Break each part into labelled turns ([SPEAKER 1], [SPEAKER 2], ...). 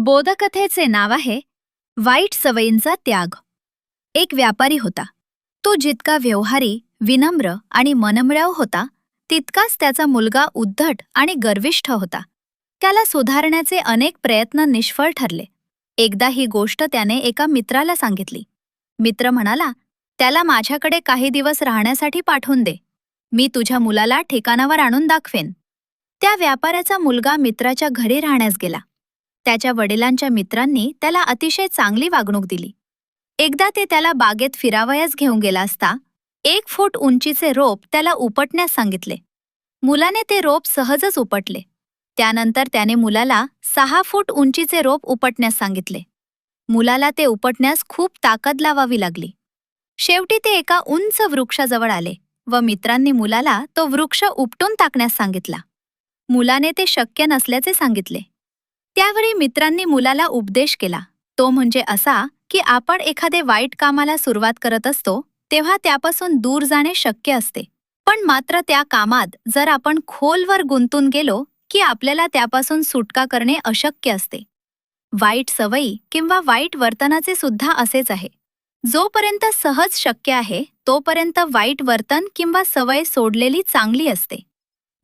[SPEAKER 1] बोधकथेचे नाव आहे वाईट सवयींचा त्याग. एक व्यापारी होता. तो जितका व्यवहारी, विनम्र आणि मनमिळाऊ होता, तितकाच त्याचा मुलगा उद्धट आणि गर्विष्ठ होता. त्याला सुधारण्याचे अनेक प्रयत्न निष्फळ ठरले. एकदा ही गोष्ट त्याने एका मित्राला सांगितली. मित्र म्हणाला, त्याला माझ्याकडे काही दिवस राहण्यासाठी पाठवून दे. मी तुझ्या मुलाला ठिकाणावर आणून दाखवेन. त्या व्यापाऱ्याचा मुलगा मित्राच्या घरी राहण्यास गेला. त्याच्या वडिलांच्या मित्रांनी त्याला अतिशय चांगली वागणूक दिली. एकदा ते त्याला बागेत फिरावयास घेऊन गेला असता 1 फूट उंचीचे रोप त्याला उपटण्यास सांगितले. मुलाने ते रोप सहजच उपटले. त्यानंतर त्याने मुलाला 6 फूट उंचीचे रोप उपटण्यास सांगितले. मुलाला ते उपटण्यास खूप ताकद लावावी लागली. शेवटी ते एका उंच वृक्षाजवळ आले व मित्रांनी मुलाला तो वृक्ष उपटून टाकण्यास सांगितला. मुलाने ते शक्य नसल्याचे सांगितले. त्यावेळी मित्रांनी मुलाला उपदेश केला. तो म्हणजे असा की आपण एखादे वाईट कामाला सुरुवात करत असतो तेव्हा त्यापासून दूर जाणे शक्य असते, पण मात्र त्या कामात जर आपण खोलवर गुंतून गेलो की आपल्याला त्यापासून सुटका करणे अशक्य असते. वाईट सवयी किंवा वाईट वर्तनाचे सुद्धा असेच आहे. जोपर्यंत सहज शक्य आहे तोपर्यंत वाईट वर्तन किंवा सवय सोडलेली चांगली असते.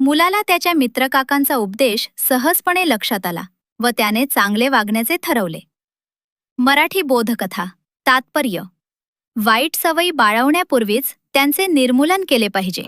[SPEAKER 1] मुलाला त्याच्या मित्रकाकांचा उपदेश सहजपणे लक्षात आला व त्याने चांगले वागण्याचे ठरवले. मराठी बोधकथा. तात्पर्य: वाईट सवयी बाळगण्यापूर्वीच त्यांचे निर्मूलन केले पाहिजे.